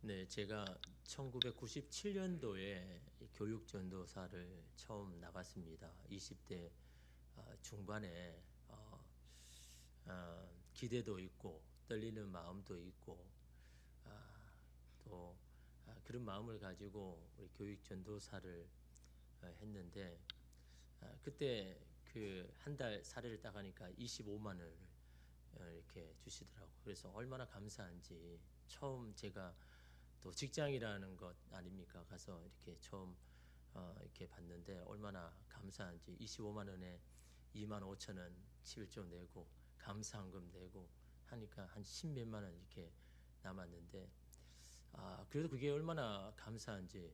네, 제가 1997년도에 교육전도사를 처음 나갔습니다. 20대 중반에 기대도 있고 떨리는 마음도 있고 또 그런 마음을 가지고 우리 교육전도사를 했는데 그때 그 한 달 사례를 딱 하니까 25만 원을 이렇게 주시더라고요. 그래서 얼마나 감사한지 처음 제가 또 직장이라는 것 아닙니까? 가서 이렇게 처음 이렇게 봤는데 얼마나 감사한지 25만 원에 2만 5천 원 7조 내고 감사한금 내고 하니까 한 10몇만 원 이렇게 남았는데 그래도 그게 얼마나 감사한지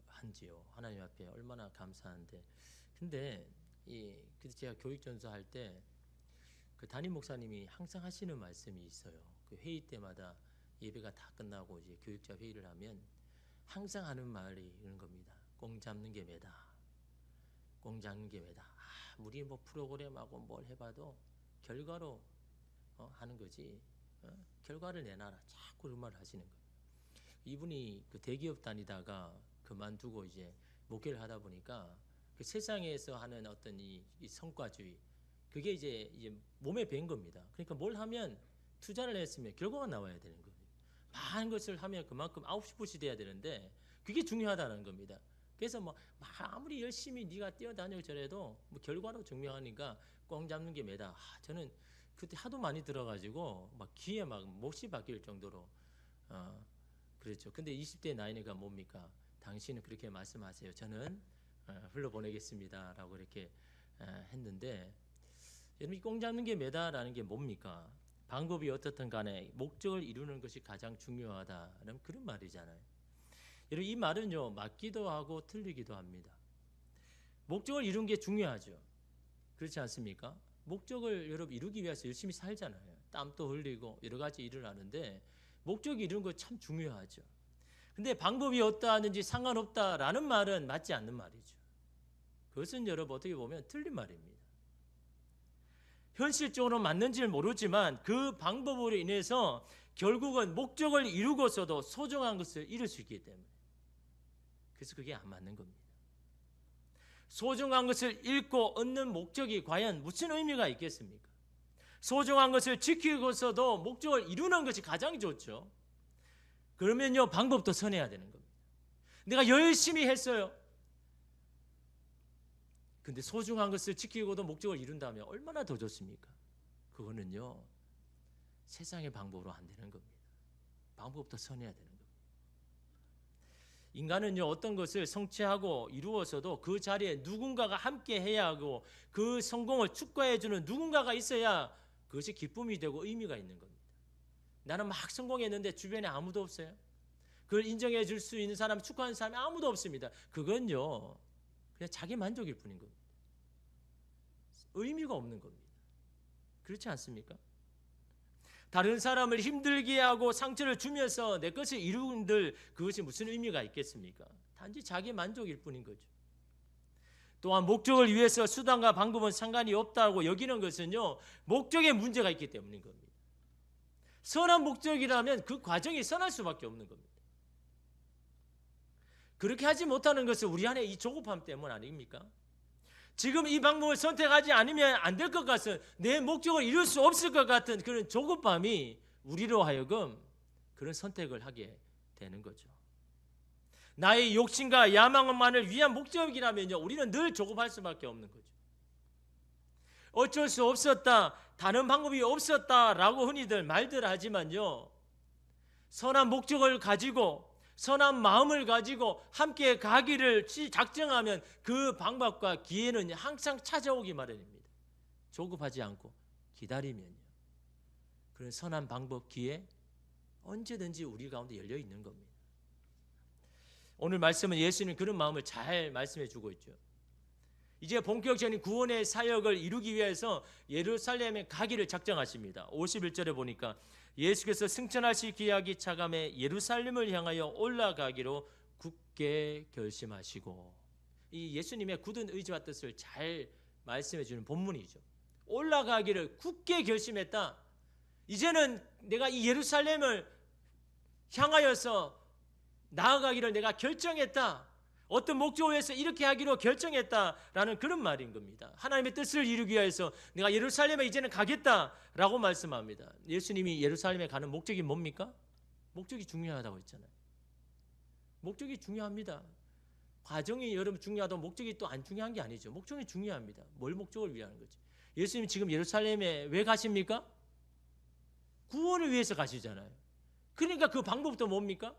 한지요. 하나님 앞에 얼마나 감사한데 근데 그래서 제가 교육전서 할 때 그 담임 목사님이 항상 하시는 말씀이 있어요. 그 회의 때마다 예배가 다 끝나고 이제 교육자 회의를 하면 항상 하는 말이 이런 겁니다. 꽁 잡는 게 매다. 꽁 잡는 게 매다. 우리 뭐 프로그램하고 뭘 해봐도 결과로 하는 거지. 결과를 내놔라. 자꾸 그런 말을 하시는 거예요. 이분이 그 대기업 다니다가 그만두고 이제 목회를 하다 보니까 그 세상에서 하는 어떤 이 성과주의 그게 이제 몸에 밴 겁니다. 그러니까 뭘 하면 투자를 했으면 결과가 나와야 되는 거예요. 많은 것을 하면 그만큼 아웃풋이 돼야 되는데 그게 중요하다는 겁니다. 그래서 뭐 아무리 열심히 네가 뛰어다녀 저래도 뭐 결과로 증명하니까 꽁 잡는 게 매다. 저는 그때 하도 많이 들어가지고 막 귀에 막 못이 박힐 정도로 그랬죠. 근데 20대 나이니까 뭡니까? 당신은 그렇게 말씀하세요. 저는 흘러보내겠습니다라고 이렇게 했는데 여러분 이 꽁 잡는 게 매다라는 게 뭡니까? 방법이 어떻든 간에 목적을 이루는 것이 가장 중요하다는 그런 말이잖아요. 여러분 이 말은요 맞기도 하고 틀리기도 합니다. 목적을 이루는 게 중요하죠. 그렇지 않습니까? 목적을 여러분 이루기 위해서 열심히 살잖아요. 땀도 흘리고 여러 가지 일을 하는데 목적이 이루는 거 참 중요하죠. 근데 방법이 어떠하든지 상관없다라는 말은 맞지 않는 말이죠. 그것은 여러분 어떻게 보면 틀린 말입니다. 현실적으로 맞는지는 모르지만 그 방법으로 인해서 결국은 목적을 이루고서도 소중한 것을 잃을 수 있기 때문에 그래서 그게 안 맞는 겁니다. 소중한 것을 잃고 얻는 목적이 과연 무슨 의미가 있겠습니까? 소중한 것을 지키고서도 목적을 이루는 것이 가장 좋죠. 그러면요 방법도 선해야 되는 겁니다. 내가 열심히 했어요. 근데 소중한 것을 지키고도 목적을 이룬다면 얼마나 더 좋습니까? 그거는요 세상의 방법으로 안 되는 겁니다. 방법부터 선해야 되는 겁니다. 인간은요 어떤 것을 성취하고 이루어서도 그 자리에 누군가가 함께 해야 하고 그 성공을 축하해주는 누군가가 있어야 그것이 기쁨이 되고 의미가 있는 겁니다. 나는 막 성공했는데 주변에 아무도 없어요. 그걸 인정해 줄 수 있는 사람, 축하하는 사람이 아무도 없습니다. 그건요 그냥 자기 만족일 뿐인 겁니다. 의미가 없는 겁니다. 그렇지 않습니까? 다른 사람을 힘들게 하고 상처를 주면서 내 것을 이룬들 그것이 무슨 의미가 있겠습니까? 단지 자기 만족일 뿐인 거죠. 또한 목적을 위해서 수단과 방법은 상관이 없다고 여기는 것은요 목적에 문제가 있기 때문인 겁니다. 선한 목적이라면 그 과정이 선할 수밖에 없는 겁니다. 그렇게 하지 못하는 것은 우리 안에 이 조급함 때문 아닙니까? 지금 이 방법을 선택하지 않으면 안 될 것 같은 내 목적을 이룰 수 없을 것 같은 그런 조급함이 우리로 하여금 그런 선택을 하게 되는 거죠. 나의 욕심과 야망만을 위한 목적이라면요 우리는 늘 조급할 수밖에 없는 거죠. 어쩔 수 없었다, 다른 방법이 없었다라고 흔히들 말들 하지만요 선한 목적을 가지고 선한 마음을 가지고 함께 가기를 작정하면 그 방법과 기회는 항상 찾아오기 마련입니다. 조급하지 않고 기다리면요 그런 선한 방법, 기회 언제든지 우리 가운데 열려 있는 겁니다. 오늘 말씀은 예수님 그런 마음을 잘 말씀해 주고 있죠. 이제 본격적인 구원의 사역을 이루기 위해서 예루살렘에 가기를 작정하십니다. 51절에 보니까 예수께서 승천하실 기약이 차감해 예루살렘을 향하여 올라가기로 굳게 결심하시고 이 예수님의 굳은 의지와 뜻을 잘 말씀해 주는 본문이죠. 올라가기를 굳게 결심했다. 이제는 내가 이 예루살렘을 향하여서 나아가기를 내가 결정했다. 어떤 목적을 위해서 이렇게 하기로 결정했다라는 그런 말인 겁니다. 하나님의 뜻을 이루기 위해서 내가 예루살렘에 이제는 가겠다라고 말씀합니다. 예수님이 예루살렘에 가는 목적이 뭡니까? 목적이 중요하다고 했잖아요. 목적이 중요합니다. 과정이 여러분 중요하다고 목적이 또 안 중요한 게 아니죠. 목적이 중요합니다. 뭘 목적을 위한 거지? 예수님 지금 예루살렘에 왜 가십니까? 구원을 위해서 가시잖아요. 그러니까 그 방법도 뭡니까?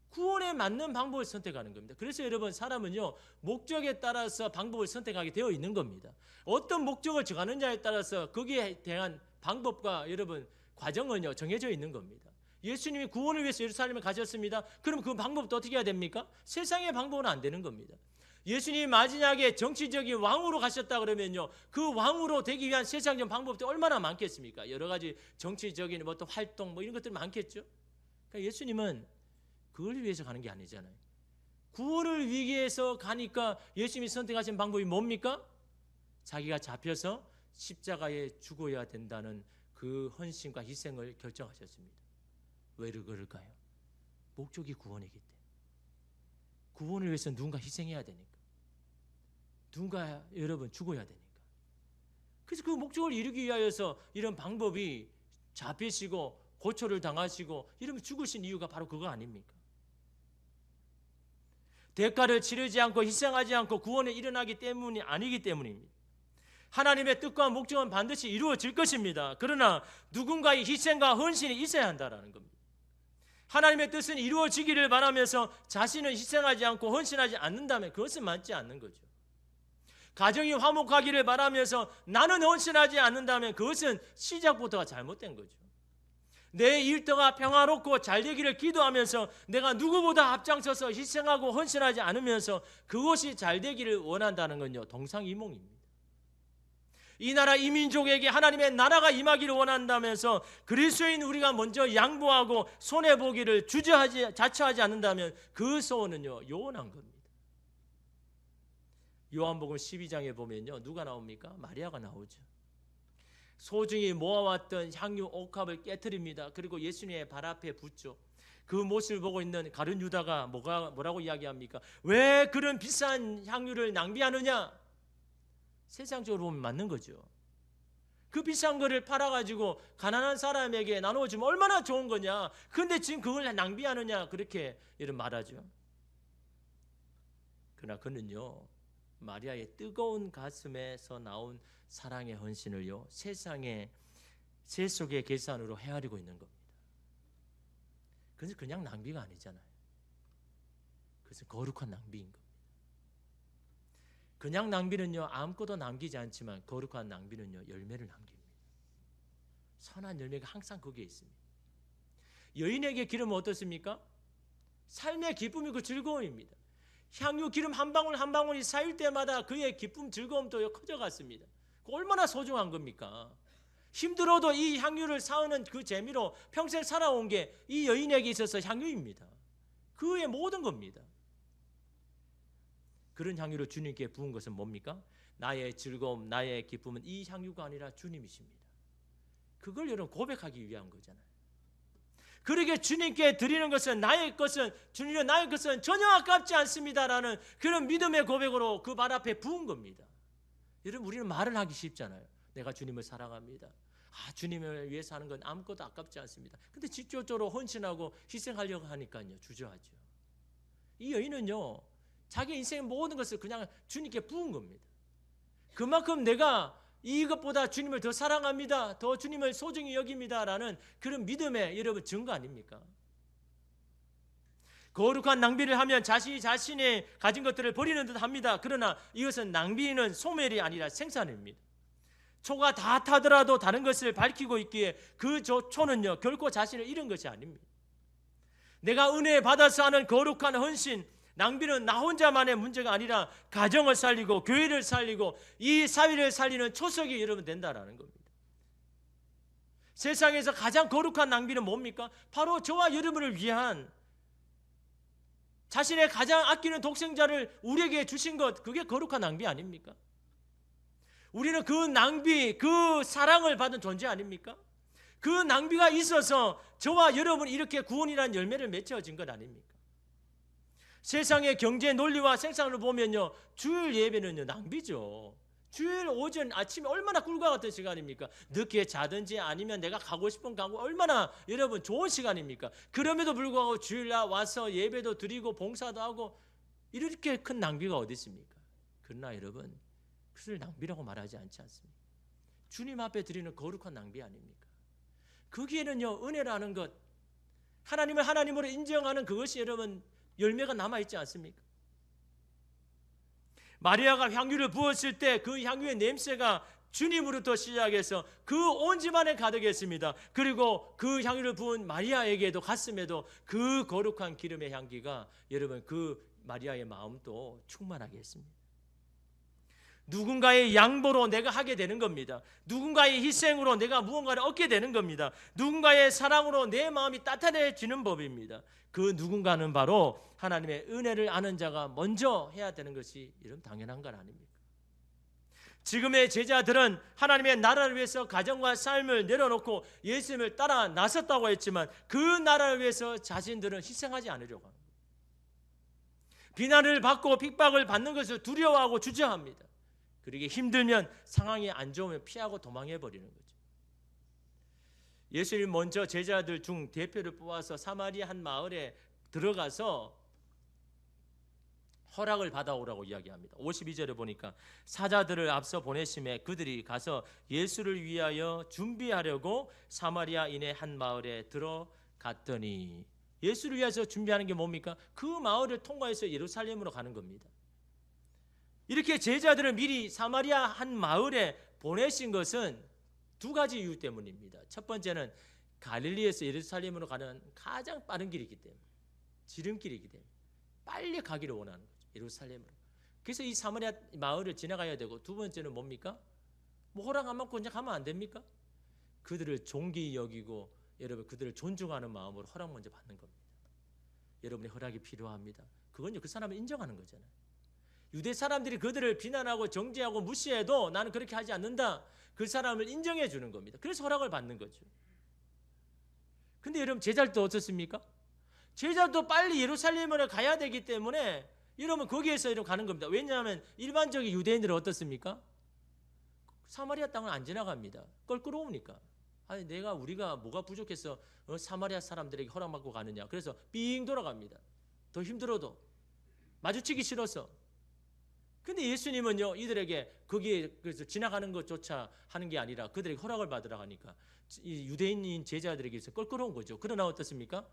구원에 맞는 방법을 선택하는 겁니다. 그래서 여러분 사람은요 목적에 따라서 방법을 선택하게 되어 있는 겁니다. 어떤 목적을 정하느냐에 따라서 거기에 대한 방법과 여러분 과정은요 정해져 있는 겁니다. 예수님이 구원을 위해서 예루살렘에 가셨습니다. 그럼 그 방법도 어떻게 해야 됩니까? 세상의 방법은 안 되는 겁니다. 예수님이 마지막에 정치적인 왕으로 가셨다 그러면요 그 왕으로 되기 위한 세상적 방법도 얼마나 많겠습니까? 여러 가지 정치적인 뭐 또 활동 뭐 이런 것들이 많겠죠. 그러니까 예수님은 그걸 위해서 가는 게 아니잖아요. 구원을 위해서 가니까 예수님이 선택하신 방법이 뭡니까? 자기가 잡혀서 십자가에 죽어야 된다는 그 헌신과 희생을 결정하셨습니다. 왜 그럴까요? 목적이 구원이기 때문에. 구원을 위해서 누군가 희생해야 되니까. 누군가 여러분 죽어야 되니까. 그래서 그 목적을 이루기 위하여서 이런 방법이 잡히시고 고초를 당하시고 이러면 죽으신 이유가 바로 그거 아닙니까? 대가를 치르지 않고 희생하지 않고 구원이 일어나기 때문이 아니기 때문입니다. 하나님의 뜻과 목적은 반드시 이루어질 것입니다. 그러나 누군가의 희생과 헌신이 있어야 한다는 겁니다. 하나님의 뜻은 이루어지기를 바라면서 자신은 희생하지 않고 헌신하지 않는다면 그것은 맞지 않는 거죠. 가정이 화목하기를 바라면서 나는 헌신하지 않는다면 그것은 시작부터가 잘못된 거죠. 내 일터가 평화롭고 잘 되기를 기도하면서 내가 누구보다 앞장서서 희생하고 헌신하지 않으면서 그것이 잘 되기를 원한다는 건요 동상이몽입니다. 이 나라 이 민족에게 하나님의 나라가 임하기를 원한다면서 그리스도인 우리가 먼저 양보하고 손해보기를 자처하지 않는다면 그 소원은요 요원한 겁니다. 요한복음 12장에 보면요 누가 나옵니까? 마리아가 나오죠. 소중히 모아왔던 향유 옥합을 깨트립니다. 그리고 예수님의 발 앞에 붓죠. 그 모습을 보고 있는 가룟 유다가 뭐라고 이야기합니까? 왜 그런 비싼 향유를 낭비하느냐? 세상적으로 보면 맞는 거죠. 그 비싼 거를 팔아가지고 가난한 사람에게 나눠주면 얼마나 좋은 거냐. 근데 지금 그걸 낭비하느냐 그렇게 이런 말하죠. 그러나 그는요 마리아의 뜨거운 가슴에서 나온 사랑의 헌신을요 세상의 세속의 계산으로 헤아리고 있는 겁니다. 그래서 그냥 낭비가 아니잖아요. 그것은 거룩한 낭비인 겁니다. 그냥 낭비는요 아무것도 남기지 않지만 거룩한 낭비는요 열매를 남깁니다. 선한 열매가 항상 거기에 있습니다. 여인에게 기름은 어떻습니까? 삶의 기쁨이고 즐거움입니다. 향유 기름 한 방울 한 방울이 쌓일 때마다 그의 기쁨 즐거움도 커져갔습니다. 얼마나 소중한 겁니까? 힘들어도 이 향유를 쌓는 그 재미로 평생 살아온 게 이 여인에게 있어서 향유입니다. 그의 모든 겁니다. 그런 향유를 주님께 부은 것은 뭡니까? 나의 즐거움, 나의 기쁨은 이 향유가 아니라 주님이십니다. 그걸 여러분 고백하기 위한 거잖아요. 그러게 주님께 드리는 것은 나의 것은 주님은 나의 것은 전혀 아깝지 않습니다라는 그런 믿음의 고백으로 그 발 앞에 부은 겁니다. 여러분 우리는 말을 하기 쉽잖아요. 내가 주님을 사랑합니다. 주님을 위해서 하는 건 아무것도 아깝지 않습니다. 근데 직접적으로 헌신하고 희생하려고 하니까요 주저하죠. 이 여인은요 자기 인생의 모든 것을 그냥 주님께 부은 겁니다. 그만큼 내가 이것보다 주님을 더 사랑합니다. 더 주님을 소중히 여깁니다라는 그런 믿음의 여러분 증거 아닙니까? 거룩한 낭비를 하면 자신이 가진 것들을 버리는 듯 합니다. 그러나 이것은 낭비는 소멸이 아니라 생산입니다. 초가 다 타더라도 다른 것을 밝히고 있기에 그 초는요 결코 자신을 잃은 것이 아닙니다. 내가 은혜 받아서 하는 거룩한 헌신, 낭비는 나 혼자만의 문제가 아니라 가정을 살리고 교회를 살리고 이 사회를 살리는 초석이 여러분 된다라는 겁니다. 세상에서 가장 거룩한 낭비는 뭡니까? 바로 저와 여러분을 위한 자신의 가장 아끼는 독생자를 우리에게 주신 것, 그게 거룩한 낭비 아닙니까? 우리는 그 낭비, 그 사랑을 받은 존재 아닙니까? 그 낭비가 있어서 저와 여러분이 이렇게 구원이라는 열매를 맺어진 것 아닙니까? 세상의 경제 논리와 생산을 보면요, 주일 예배는요 낭비죠. 주일 오전 아침에 얼마나 꿀과 같은 시간입니까? 늦게 자든지 아니면 내가 가고 싶은 가고 얼마나 여러분 좋은 시간입니까? 그럼에도 불구하고 주일날 와서 예배도 드리고 봉사도 하고 이렇게 큰 낭비가 어디 있습니까? 그러나 여러분, 그것을 낭비라고 말하지 않지 않습니까? 주님 앞에 드리는 거룩한 낭비 아닙니까? 거기에는요 은혜라는 것, 하나님을 하나님으로 인정하는 그것이 여러분 열매가 남아있지 않습니까? 마리아가 향유를 부었을 때 그 향유의 냄새가 주님으로부터 시작해서 그 온 집안에 가득했습니다. 그리고 그 향유를 부은 마리아에게도 갔음에도 그 거룩한 기름의 향기가 여러분 그 마리아의 마음도 충만하게 했습니다. 누군가의 양보로 내가 하게 되는 겁니다. 누군가의 희생으로 내가 무언가를 얻게 되는 겁니다. 누군가의 사랑으로 내 마음이 따뜻해지는 법입니다. 그 누군가는 바로 하나님의 은혜를 아는 자가 먼저 해야 되는 것이 이런 당연한 건 아닙니까? 지금의 제자들은 하나님의 나라를 위해서 가정과 삶을 내려놓고 예수님을 따라 나섰다고 했지만 그 나라를 위해서 자신들은 희생하지 않으려고 합니다. 비난을 받고 핍박을 받는 것을 두려워하고 주저합니다. 그러게 힘들면, 상황이 안 좋으면 피하고 도망해 버리는 거죠. 예수님 먼저 제자들 중 대표를 뽑아서 사마리아 한 마을에 들어가서 허락을 받아오라고 이야기합니다. 52절에 보니까 사자들을 앞서 보내심에 그들이 가서 예수를 위하여 준비하려고 사마리아인의 한 마을에 들어갔더니, 예수를 위해서 준비하는 게 뭡니까? 그 마을을 통과해서 예루살렘으로 가는 겁니다. 이렇게 제자들을 미리 사마리아 한 마을에 보내신 것은 두 가지 이유 때문입니다. 첫 번째는 갈릴리에서 예루살렘으로 가는 가장 빠른 길이기 때문에, 지름길이기 때문에 빨리 가기를 원하는 거죠. 예루살렘으로. 그래서 이 사마리아 마을을 지나가야 되고, 두 번째는 뭡니까? 뭐 허락 안 받고 그냥 가면 안 됩니까? 그들을 존귀히 여기고 여러분 그들을 존중하는 마음으로 허락 먼저 받는 겁니다. 여러분의 허락이 필요합니다. 그건요 그 사람을 인정하는 거잖아요. 유대 사람들이 그들을 비난하고 정죄하고 무시해도 나는 그렇게 하지 않는다. 그 사람을 인정해 주는 겁니다. 그래서 허락을 받는 거죠. 근데 여러분 제자들도 어떻습니까? 제자도 빨리 예루살렘으로 가야 되기 때문에 여러분 거기에서 이렇게 가는 겁니다. 왜냐하면 일반적인 유대인들은 어떻습니까? 사마리아 땅을 안 지나갑니다. 껄끄러우니까. 아니 우리가 뭐가 부족해서 사마리아 사람들에게 허락받고 가느냐. 그래서 삥 돌아갑니다. 더 힘들어도 마주치기 싫어서. 근데 예수님은요 이들에게 거기에 그래서 지나가는 것조차 하는 게 아니라 그들에게 허락을 받으라 하니까 이 유대인인 제자들에게 껄끄러운 거죠. 그러나 어떻습니까?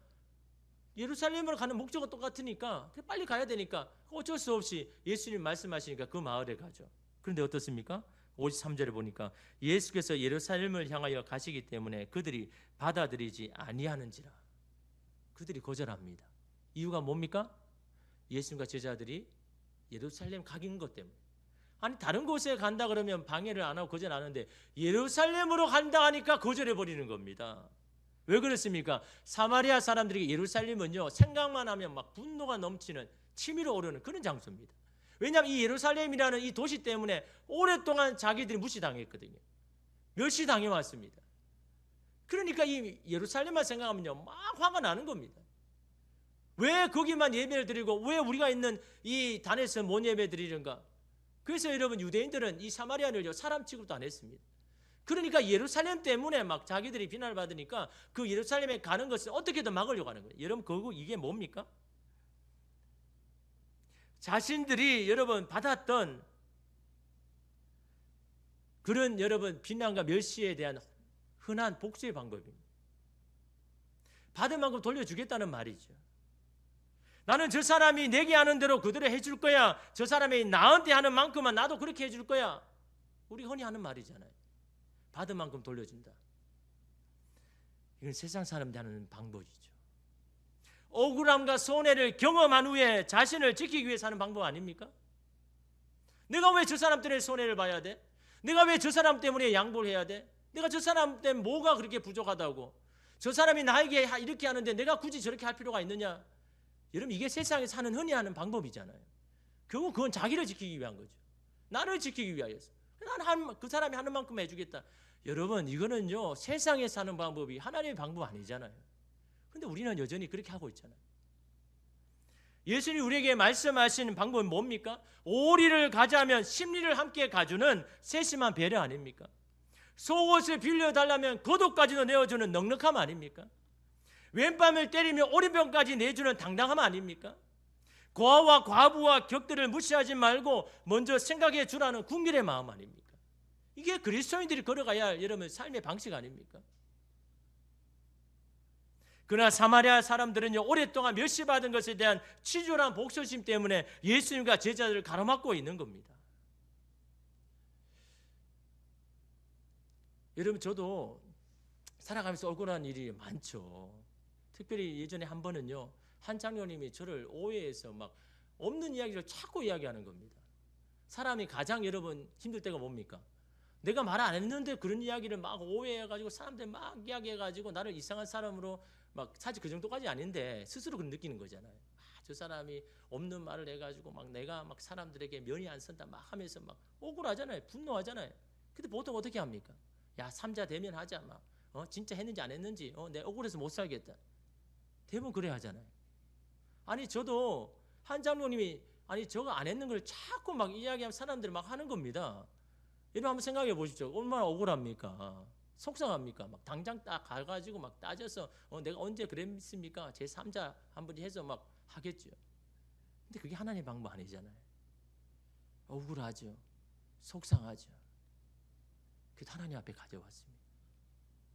예루살렘으로 가는 목적은 똑같으니까 빨리 가야 되니까 어쩔 수 없이 예수님 말씀하시니까 그 마을에 가죠. 그런데 어떻습니까? 53절에 보니까 예수께서 예루살렘을 향하여 가시기 때문에 그들이 받아들이지 아니하는지라. 그들이 거절합니다. 이유가 뭡니까? 예수님과 제자들이 예루살렘 가긴 것 때문에. 아니 다른 곳에 간다 그러면 방해를 안 하고 거절 안 하는데 예루살렘으로 간다 하니까 거절해 버리는 겁니다. 왜 그렇습니까? 사마리아 사람들에게 예루살렘은요 생각만 하면 막 분노가 넘치는 치밀어 오르는 그런 장소입니다. 왜냐하면 이 예루살렘이라는 이 도시 때문에 오랫동안 자기들이 무시당했거든요. 멸시당해 왔습니다. 그러니까 이 예루살렘만 생각하면요 막 화가 나는 겁니다. 왜 거기만 예배를 드리고 왜 우리가 있는 이 단에서 못 예배 드리는가? 그래서 여러분 유대인들은 이 사마리아를 사람 취급도 안 했습니다. 그러니까 예루살렘 때문에 막 자기들이 비난을 받으니까 그 예루살렘에 가는 것을 어떻게든 막으려고 하는 거예요. 여러분 결국 이게 뭡니까? 자신들이 여러분 받았던 그런 여러분 비난과 멸시에 대한 흔한 복수의 방법입니다. 받은 만큼 돌려주겠다는 말이죠. 나는 저 사람이 내게 하는 대로 그대로 해줄 거야. 저 사람이 나한테 하는 만큼만 나도 그렇게 해줄 거야. 우리 흔히 하는 말이잖아요. 받은 만큼 돌려준다. 이건 세상 사람들이 하는 방법이죠. 억울함과 손해를 경험한 후에 자신을 지키기 위해 사는 방법 아닙니까? 내가 왜 저 사람 때문에 손해를 봐야 돼? 내가 왜 저 사람 때문에 양보를 해야 돼? 내가 저 사람 때문에 뭐가 그렇게 부족하다고? 저 사람이 나에게 이렇게 하는데 내가 굳이 저렇게 할 필요가 있느냐? 여러분 이게 세상에서 하는 흔히 하는 방법이잖아요. 결국 그건 자기를 지키기 위한 거죠. 나를 지키기 위하여서. 나는 그 사람이 하는 만큼 해주겠다. 여러분, 이거는요 세상에 사는 방법이 하나님의 방법 아니잖아요. 근데 우리는 여전히 그렇게 하고 있잖아요. 예수님이 우리에게 말씀하시는 방법은 뭡니까? 오리를 가자면 십리를 함께 가주는 세심한 배려 아닙니까? 속옷을 빌려달라면 겉옷까지도 내어주는 넉넉함 아닙니까? 왼밤을 때리며 오리병까지 내주는 당당함 아닙니까? 고아와 과부와 격들을 무시하지 말고 먼저 생각해 주라는 궁일의 마음 아닙니까? 이게 그리스도인들이 걸어가야 할 여러분 삶의 방식 아닙니까? 그러나 사마리아 사람들은요 오랫동안 멸시받은 것에 대한 치졸한 복수심 때문에 예수님과 제자들을 가로막고 있는 겁니다. 여러분, 저도 살아가면서 억울한 일이 많죠. 특별히 예전에 한 번은요 한 장로님이 저를 오해해서 막 없는 이야기를 자꾸 이야기하는 겁니다. 사람이 가장 여러분 힘들 때가 뭡니까? 내가 말 안 했는데 그런 이야기를 막 오해해가지고 사람들 막 이야기해가지고 나를 이상한 사람으로 막, 사실 그 정도까지 아닌데 스스로 그런 느끼는 거잖아요. 저 사람이 없는 말을 해가지고 막 내가 막 사람들에게 면이 안 선다 막 하면서 막 억울하잖아요. 분노하잖아요. 근데 보통 어떻게 합니까? 야, 삼자 대면하자 막 진짜 했는지 안 했는지 내 억울해서 못 살겠다. 대부분 그래 하잖아요. 아니 저도 한 장로님이 아니 저거 안 했는 걸 자꾸 막 이야기하면 사람들이 막 하는 겁니다. 여러분 한번 생각해 보십시오. 얼마나 억울합니까? 속상합니까? 막 당장 딱 가가지고 막 따져서 내가 언제 그랬습니까? 제 3자 한 분이 해서 막 하겠죠. 근데 그게 하나님의 방법 아니잖아요. 억울하죠. 속상하죠. 그래도 하나님 앞에 가져왔습니다.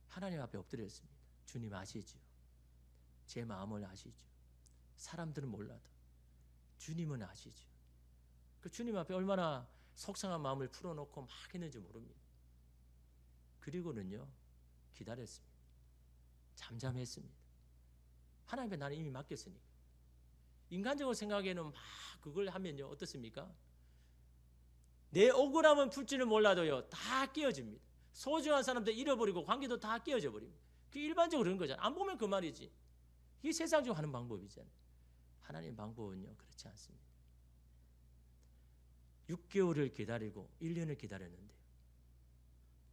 하나님 앞에 엎드렸습니다. 주님 아시죠? 제 마음을 아시죠? 사람들은 몰라도 주님은 아시죠? 그 주님 앞에 얼마나 속상한 마음을 풀어놓고 막 했는지 모릅니다. 그리고는요 기다렸습니다. 잠잠했습니다. 하나님께 나는 이미 맡겼으니까. 인간적으로 생각에는 막 그걸 하면요 어떻습니까? 내 억울함은 풀지는 몰라도요 다 깨어집니다. 소중한 사람들 잃어버리고 관계도 다 깨어져 버립니다. 그게 일반적으로 그런 거잖아요. 안 보면 그 말이지. 이게 세상적으로 하는 방법이잖아요. 하나님의 방법은요 그렇지 않습니다. 6개월을 기다리고 1년을 기다렸는데요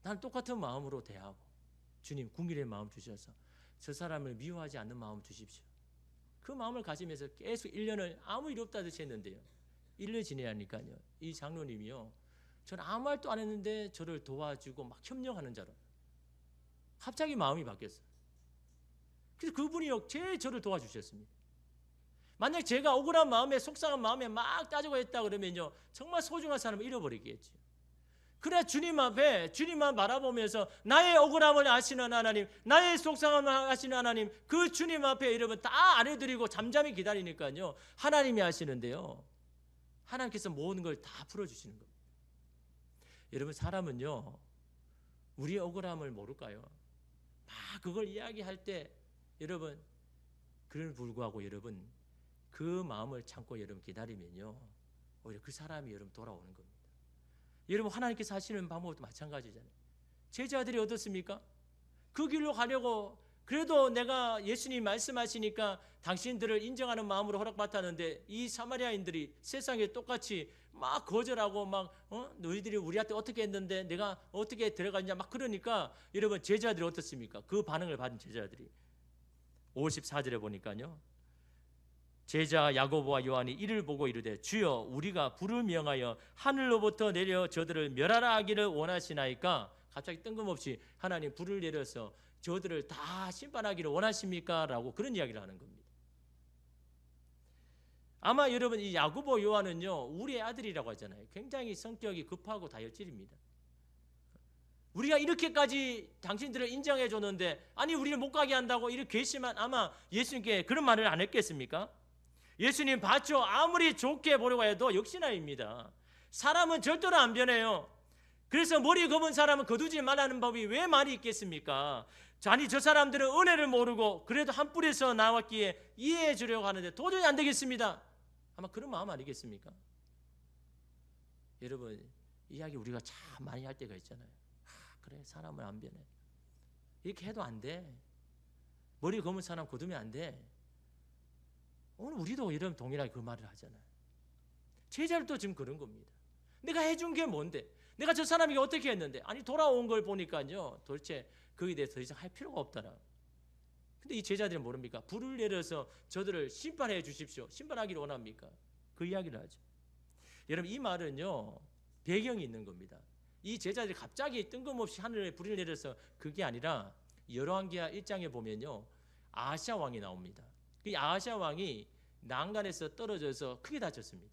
나는 똑같은 마음으로 대하고 주님 궁일의 마음 주셔서 저 사람을 미워하지 않는 마음 주십시오. 그 마음을 가지면서 계속 1년을 아무 일 없다듯이 했는데요 1년 지내니까요 이 장로님이요 저는 아무 말도 안 했는데 저를 도와주고 막 협력하는 자로 갑자기 마음이 바뀌었어요. 그래서 그분이요 저를 도와주셨습니다. 만약 제가 억울한 마음에 속상한 마음에 막 따지고 했다 그러면요 정말 소중한 사람을 잃어버리겠죠. 그래 주님 앞에 주님만 바라보면서 나의 억울함을 아시는 하나님, 나의 속상함을 아시는 하나님, 그 주님 앞에 여러분 다 안해드리고 잠잠히 기다리니까요 하나님이 하시는데요 하나님께서 모든 걸 다 풀어주시는 겁니다. 여러분 사람은요 우리의 억울함을 모를까요? 막 그걸 이야기할 때 여러분 그를 불구하고 여러분 그 마음을 참고 여러분 기다리면요 오히려 그 사람이 여러분 돌아오는 겁니다. 여러분 하나님께서 하시는 방법도 마찬가지잖아요. 제자들이 어떻습니까? 그 길로 가려고 그래도 내가 예수님 말씀하시니까 당신들을 인정하는 마음으로 허락받았는데 이 사마리아인들이 세상에 똑같이 막 거절하고 막 너희들이 우리한테 어떻게 했는데 내가 어떻게 들어가냐 막 그러니까 여러분 제자들이 어떻습니까? 그 반응을 받은 제자들이 54절에 보니까요 제자 야고보와 요한이 이를 보고 이르되 주여 우리가 불을 명하여 하늘로부터 내려 저들을 멸하라 하기를 원하시나이까. 갑자기 뜬금없이 하나님 불을 내려서 저들을 다 심판하기를 원하십니까? 라고 그런 이야기를 하는 겁니다. 아마 여러분 이 야고보 요한은요 우리의 아들이라고 하잖아요. 굉장히 성격이 급하고 다혈질입니다. 우리가 이렇게까지 당신들을 인정해 줬는데 아니 우리를 못 가게 한다고 이렇게 괘씸한 아마 예수님께 그런 말을 안 했겠습니까? 예수님 봤죠? 아무리 좋게 보려고 해도 역시나입니다. 사람은 절대로 안 변해요. 그래서 머리 검은 사람은 거두지 말라는 법이 왜 말이 있겠습니까? 아니 저 사람들은 은혜를 모르고 그래도 한 뿔에서 나왔기에 이해해 주려고 하는데 도저히 안 되겠습니다. 아마 그런 마음 아니겠습니까? 여러분 이야기 우리가 참 많이 할 때가 있잖아요. 그래 사람은 안 변해. 이렇게 해도 안 돼. 머리 검은 사람 거두면 안 돼. 오늘 우리도 이런 동일하게 그 말을 하잖아요. 제자들도 지금 그런 겁니다. 내가 해준 게 뭔데? 내가 저 사람에게 어떻게 했는데? 아니 돌아온 걸 보니까요 도대체 거기에 대해서 더 이상 할 필요가 없더라. 근데 이 제자들은 모릅니까? 불을 내려서 저들을 심판해 주십시오. 심판하기를 원합니까? 그 이야기를 하죠. 여러분 이 말은요 배경이 있는 겁니다. 이 제자들이 갑자기 뜬금없이 하늘에 불을 내려서 그게 아니라 열왕기하 1장에 보면요 아하시아 왕이 나옵니다. 그 아하시아 왕이 난간에서 떨어져서 크게 다쳤습니다.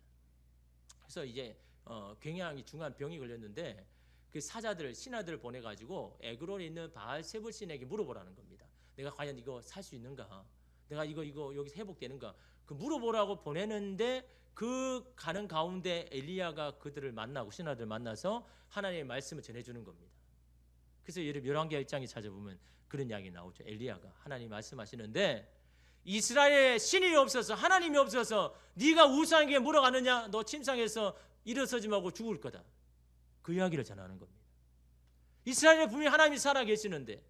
그래서 이제 굉장히 중한 병이 걸렸는데 그 사자들 신하들을 보내가지고 에그론에 있는 바알세불 신에게 물어보라는 겁니다. 내가 과연 이거 살 수 있는가? 내가 이거 여기서 회복되는가? 그 물어보라고 보내는데 그 가는 가운데 엘리야가 그들을 만나고 신하들 만나서 하나님의 말씀을 전해주는 겁니다. 그래서 여러분 열왕기하 1장에 찾아보면 그런 이야기 나오죠. 엘리야가 하나님 말씀하시는데 이스라엘에 신이 없어서 하나님이 없어서 네가 우상에게 물어가느냐? 너 침상에서 일어서지 말고 죽을 거다. 그 이야기를 전하는 겁니다. 이스라엘에 분명히 하나님이 살아계시는데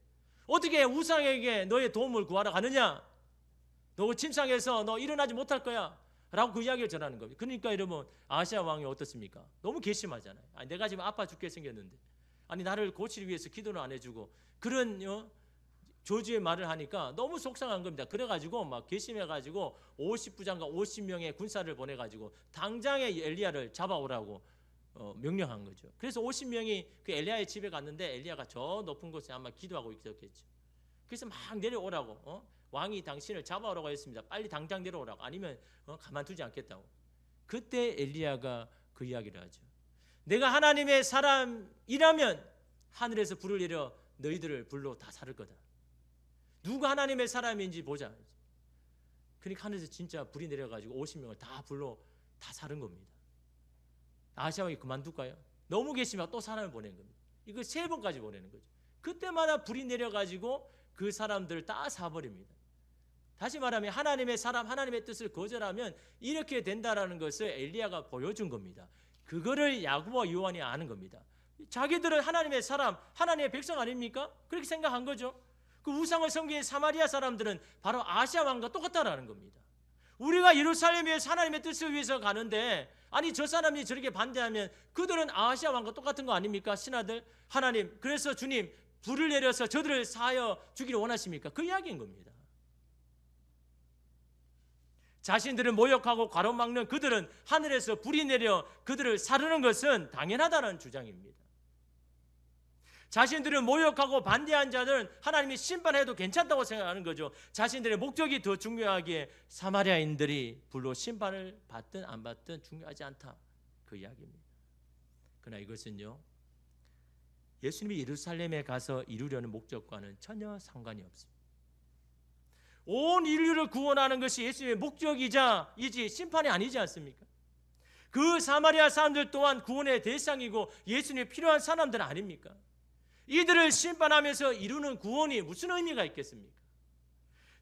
어떻게 우상에게 너의 도움을 구하러 가느냐? 너 침상에서 너 일어나지 못할 거야 라고 그 이야기를 전하는 겁니다. 그러니까 여러분 아하시아 왕이 어떻습니까? 너무 괘씸하잖아요. 아니, 내가 지금 아파 죽게 생겼는데 아니 나를 고치기 위해서 기도를 안 해주고 그런 저주의 말을 하니까 너무 속상한 겁니다. 그래가지고 막 괘씸해가지고 50부장과 50명의 군사를 보내가지고 당장에 엘리야를 잡아오라고 명령한 거죠. 그래서 50명이 그 엘리야의 집에 갔는데 엘리야가 저 높은 곳에 아마 기도하고 있었겠죠. 그래서 막 내려오라고 왕이 당신을 잡아오라고 했습니다. 빨리 당장 내려오라고 아니면 가만두지 않겠다고. 그때 엘리야가 그 이야기를 하죠. 내가 하나님의 사람이라면 하늘에서 불을 내려 너희들을 불로 다 살을 거다. 누가 하나님의 사람인지 보자. 그러니까 하늘에서 진짜 불이 내려가지고 50명을 다 불로 다 살은 겁니다. 아하시아 왕이 그만둘까요? 너무 계시면 또 사람을 보낸 겁니다. 이거 3번까지 보내는 거죠. 그때마다 불이 내려가지고 그 사람들을 다 사버립니다. 다시 말하면 하나님의 사람, 하나님의 뜻을 거절하면 이렇게 된다라는 것을 엘리야가 보여준 겁니다. 그거를 야고보와 요한이 아는 겁니다. 자기들은 하나님의 사람, 하나님의 백성 아닙니까? 그렇게 생각한 거죠. 그 우상을 섬기는 사마리아 사람들은 바로 아하시아 왕과 똑같다라는 겁니다. 우리가 예루살렘에서 하나님의 뜻을 위해서 가는데 아니 저 사람이 저렇게 반대하면 그들은 아하시아 왕과 똑같은 거 아닙니까? 신하들 하나님 그래서 주님 불을 내려서 저들을 사하여 주기를 원하십니까? 그 이야기인 겁니다. 자신들을 모욕하고 가로막는 그들은 하늘에서 불이 내려 그들을 사르는 것은 당연하다는 주장입니다. 자신들을 모욕하고 반대한 자들은 하나님이 심판해도 괜찮다고 생각하는 거죠. 자신들의 목적이 더 중요하기에 사마리아인들이 불로 심판을 받든 안 받든 중요하지 않다. 그 이야기입니다. 그러나 이것은요 예수님이 예루살렘에 가서 이루려는 목적과는 전혀 상관이 없습니다. 온 인류를 구원하는 것이 예수님의 목적이자 이지 심판이 아니지 않습니까? 그 사마리아 사람들 또한 구원의 대상이고 예수님이 필요한 사람들 아닙니까? 이들을 심판하면서 이루는 구원이 무슨 의미가 있겠습니까?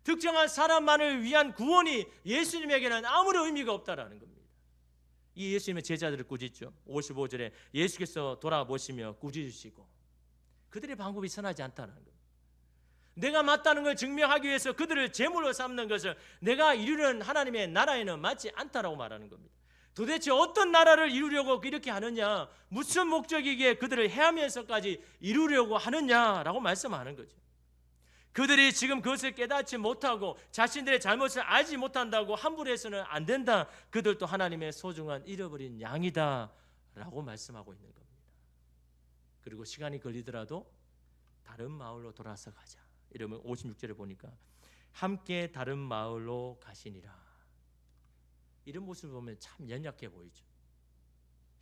특정한 사람만을 위한 구원이 예수님에게는 아무런 의미가 없다라는 겁니다. 이 예수님의 제자들을 꾸짖죠. 55절에 예수께서 돌아보시며 꾸짖으시고 그들의 방법이 선하지 않다는 겁니다. 내가 맞다는 걸 증명하기 위해서 그들을 제물로 삼는 것을 내가 이루는 하나님의 나라에는 맞지 않다라고 말하는 겁니다. 도대체 어떤 나라를 이루려고 이렇게 하느냐, 무슨 목적이기에 그들을 해하면서까지 이루려고 하느냐라고 말씀하는 거죠. 그들이 지금 그것을 깨닫지 못하고 자신들의 잘못을 알지 못한다고 함부로 해서는 안 된다. 그들도 하나님의 소중한 잃어버린 양이다 라고 말씀하고 있는 겁니다. 그리고 시간이 걸리더라도 다른 마을로 돌아서 가자. 이러면 56절에 보니까 함께 다른 마을로 가시니라. 이런 모습을 보면 참 연약해 보이죠.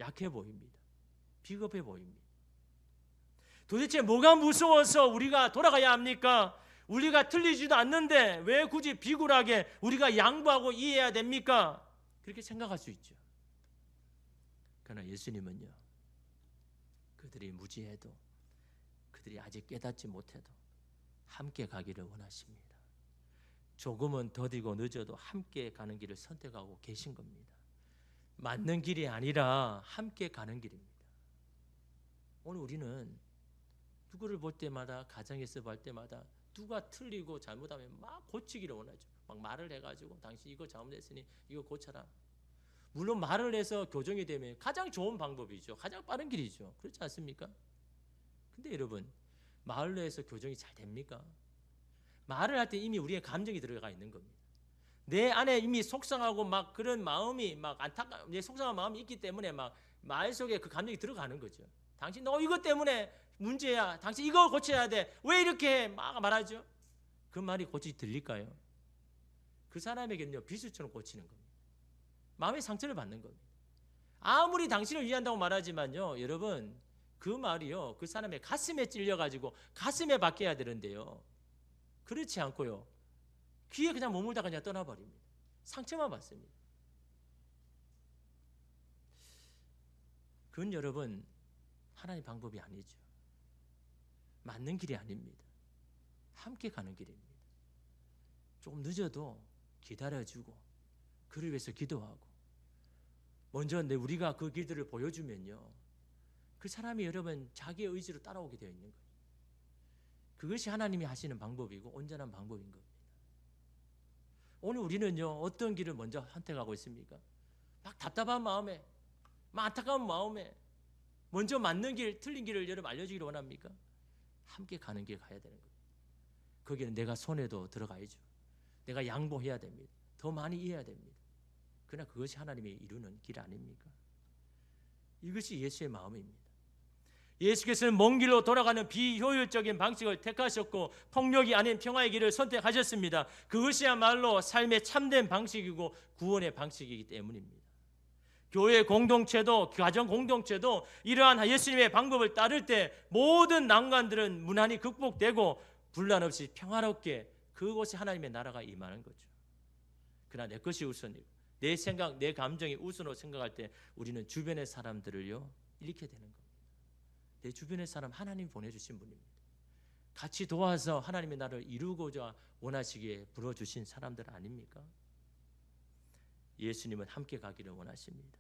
약해 보입니다. 비겁해 보입니다. 도대체 뭐가 무서워서 우리가 돌아가야 합니까? 우리가 틀리지도 않는데 왜 굳이 비굴하게 우리가 양보하고 이해해야 됩니까? 그렇게 생각할 수 있죠. 그러나 예수님은요, 그들이 무지해도 그들이 아직 깨닫지 못해도 함께 가기를 원하십니다. 조금은 더디고 늦어도 함께 가는 길을 선택하고 계신 겁니다. 맞는 길이 아니라 함께 가는 길입니다. 오늘 우리는 누구를 볼 때마다, 가정에서 볼 때마다 누가 틀리고 잘못하면 막 고치기를 원하죠. 막 말을 해가지고 당신 이거 잘못했으니 이거 고쳐라. 물론 말을 해서 교정이 되면 가장 좋은 방법이죠. 가장 빠른 길이죠. 그렇지 않습니까? 근데 여러분, 말로 해서 교정이 잘 됩니까? 말을 할 때 이미 우리의 감정이 들어가 있는 겁니다. 내 안에 이미 속상하고 막 그런 마음이 막 내 속상한 마음이 있기 때문에 막 말 속에 그 감정이 들어가는 거죠. 당신 너 이것 때문에 문제야. 당신 이거 고쳐야 돼. 왜 이렇게 막 말하죠? 그 말이 고치 들릴까요? 그 사람에게는요, 비수처럼 꽂히는 겁니다. 마음의 상처를 받는 겁니다. 아무리 당신을 위한다고 말하지만요, 여러분, 그 말이요, 그 사람의 가슴에 찔려가지고 가슴에 박혀야 되는데요, 그렇지 않고요, 귀에 그냥 머물다가 그냥 떠나버립니다. 상처만 받습니다. 그건 여러분, 하나님의 방법이 아니죠. 맞는 길이 아닙니다. 함께 가는 길입니다. 조금 늦어도 기다려주고 그를 위해서 기도하고 먼저 우리가 그 길들을 보여주면요, 그 사람이 여러분 자기의 의지로 따라오게 되어 있는 거예요. 그것이 하나님이 하시는 방법이고 온전한 방법인 겁니다. 오늘 우리는요, 어떤 길을 먼저 선택하고 있습니까? 막 답답한 마음에, 막 안타까운 마음에 먼저 맞는 길, 틀린 길을 여러분 알려주기를 원합니까? 함께 가는 길 가야 되는 거예요. 거기는 내가 손에도 들어가야죠. 내가 양보해야 됩니다. 더 많이 이해해야 됩니다. 그러나 그것이 하나님이 이루는 길 아닙니까? 이것이 예수의 마음입니다. 예수께서는 먼 길로 돌아가는 비효율적인 방식을 택하셨고 폭력이 아닌 평화의 길을 선택하셨습니다. 그것이야말로 삶의 참된 방식이고 구원의 방식이기 때문입니다. 교회 공동체도 가정 공동체도 이러한 예수님의 방법을 따를 때 모든 난관들은 무난히 극복되고 분란 없이 평화롭게 그것이 하나님의 나라가 임하는 거죠. 그러나 내 것이 우선이고 내 생각, 내 감정이 우선으로 생각할 때 우리는 주변의 사람들을요 잃게 되는 겁니다. 내 주변의 사람 하나님 보내주신 분입니다. 같이 도와서 하나님의 나라를 이루고자 원하시기에 불러주신 사람들 아닙니까? 예수님은 함께 가기를 원하십니다.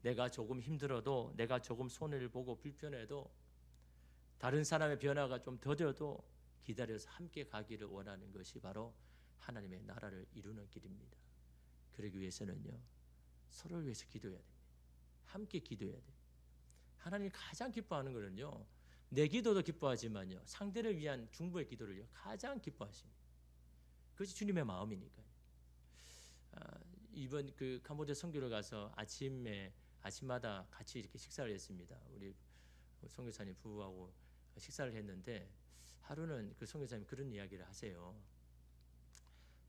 내가 조금 힘들어도, 내가 조금 손해를 보고 불편해도, 다른 사람의 변화가 좀 더뎌도 기다려서 함께 가기를 원하는 것이 바로 하나님의 나라를 이루는 길입니다. 그러기 위해서는요, 서로를 위해서 기도해야 됩니다. 함께 기도해야 돼요. 하나님이 가장 기뻐하는 것은요, 내 기도도 기뻐하지만요, 상대를 위한 중보의 기도를요 가장 기뻐하십니다. 그것이 주님의 마음이니까요. 이번 그 캄보디아 선교를 가서 아침마다 같이 이렇게 식사를 했습니다. 우리 선교사님 부부하고 식사를 했는데 하루는 그 선교사님이 그런 이야기를 하세요.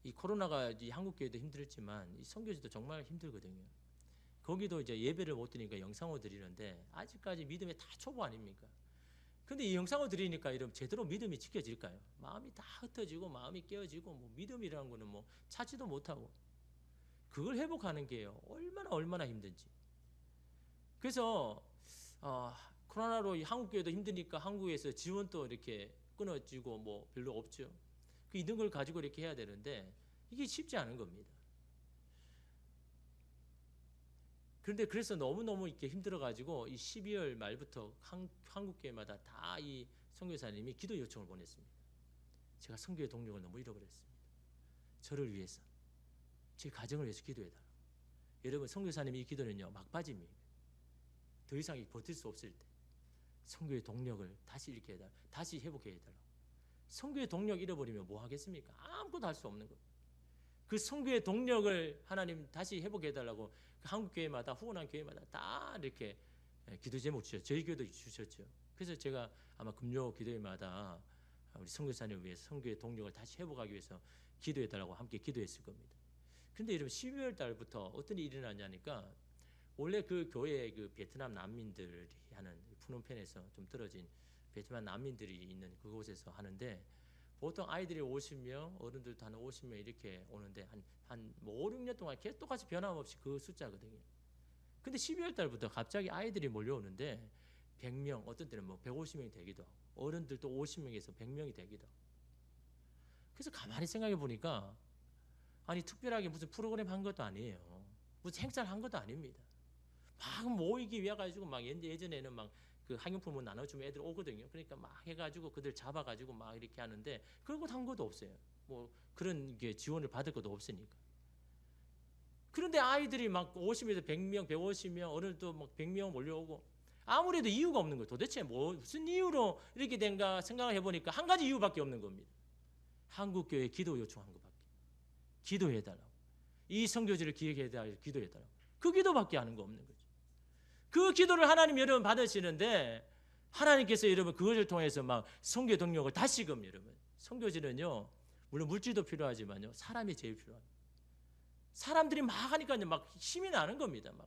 이 코로나가 이 한국 교회도 힘들었지만 이 선교지도 정말 힘들거든요. 거기도 이제 예배를 못 드리니까 영상을 드리는데 아직까지 믿음에 다 초보 아닙니까? 근데 이 영상을 드리니까 이러면 제대로 믿음이 지켜질까요? 마음이 다 흩어지고 마음이 깨어지고 뭐 믿음이라는 거는 뭐 찾지도 못하고 그걸 회복하는 게요 얼마나 힘든지. 그래서 코로나로 한국 교회도 힘드니까 한국에서 지원도 이렇게 끊어지고 뭐 별로 없죠. 그 있는 걸 가지고 이렇게 해야 되는데 이게 쉽지 않은 겁니다. 그런데 그래서 너무너무 이렇게 힘들어가지고 이 12월 말부터 한국 교회마다 다 이 선교사님이 기도 요청을 보냈습니다. 제가 선교의 동력을 너무 잃어버렸습니다. 저를 위해서, 제 가정을 위해서 기도해달라고. 여러분, 선교사님이 이 기도는요 막바지입니다. 더 이상 버틸 수 없을 때 선교의 동력을 다시 잃게 해달라고, 다시 회복해 해달라고. 선교의 동력 잃어버리면 뭐 하겠습니까? 아무것도 할 수 없는 거예요. 그 선교의 동력을 하나님 다시 회복해 해달라고 한국 교회마다, 후원한 교회마다 다 이렇게 기도 제목 주셨죠. 저희 교회도 주셨죠. 그래서 제가 아마 금요 기도회마다 우리 선교사님을 위해서 선교의 동력을 다시 회복하기 위해서 기도해 달라고 함께 기도했을 겁니다. 근데 여러분 12월 달부터 어떤 일이 일어나냐니까 원래 그 교회에 그 베트남 난민들이 하는 푸놈펜에서 좀 떨어진 베트남 난민들이 있는 그곳에서 하는데 보통 아이들이 50명, 어른들도 한 50명 이렇게 오는데 한 5, 6년 동안 계속 똑같이 변함없이 그 숫자거든요. 근데 12월 달부터 갑자기 아이들이 몰려오는데 100명, 어떤 때는 뭐 150명이 되기도 하고 어른들도 50명에서 100명이 되기도 하고. 그래서 가만히 생각해 보니까 아니 특별하게 무슨 프로그램 한 것도 아니에요. 무슨 행사를 한 것도 아닙니다. 막 모이기 위해 가지고 막 예전에는 막 그 학용품을 나눠주면 애들 오거든요. 그러니까 막 해가지고 그들 잡아가지고 막 이렇게 하는데 그런 것 한 것도 없어요. 뭐 그런 게 지원을 받을 것도 없으니까. 그런데 아이들이 막 50에서 100명, 150명, 어른도 막 100명 몰려오고 아무래도 이유가 없는 거예요. 도대체 무슨 이유로 이렇게 된가 생각을 해보니까 한 가지 이유밖에 없는 겁니다. 한국교회 기도 요청한 것밖에. 기도해달라고. 이 선교지를 기획해달라고 기도해달라고. 그 기도밖에 하는 거 없는 거죠. 그 기도를 하나님 여러분 받으시는데 하나님께서 여러분 그것을 통해서 막 선교 동력을 다시금 여러분 선교지는요 물론 물질도 필요하지만요 사람이 제일 필요합니다. 사람들이 막 하니까 막 힘이 나는 겁니다. 막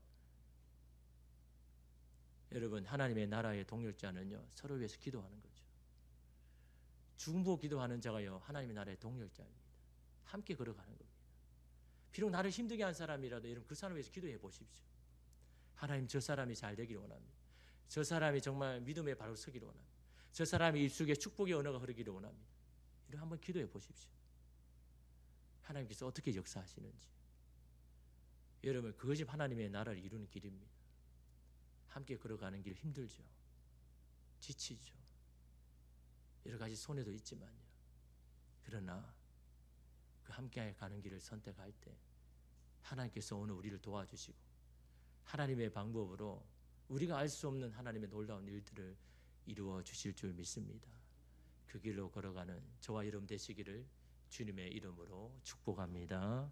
여러분 하나님의 나라의 동력자는요 서로 위해서 기도하는 거죠. 중보 기도하는 자가요 하나님의 나라의 동력자입니다. 함께 걸어가는 겁니다. 비록 나를 힘들게 한 사람이라도 여러분 그 사람을 위해서 기도해 보십시오. 하나님 저 사람이 잘 되기를 원합니다. 저 사람이 정말 믿음에 바로 서기를 원합니다. 저 사람이 입속에 축복의 언어가 흐르기를 원합니다. 이런 한번 기도해 보십시오. 하나님께서 어떻게 역사하시는지. 여러분 그것이 하나님의 나라를 이루는 길입니다. 함께 걸어가는 길 힘들죠. 지치죠. 여러 가지 손해도 있지만요. 그러나 그 함께 가는 길을 선택할 때 하나님께서 오늘 우리를 도와주시고 하나님의 방법으로 우리가 알 수 없는 하나님의 놀라운 일들을 이루어 주실 줄 믿습니다. 그 길로 걸어가는 저와 여러분 되시기를 주님의 이름으로 축복합니다.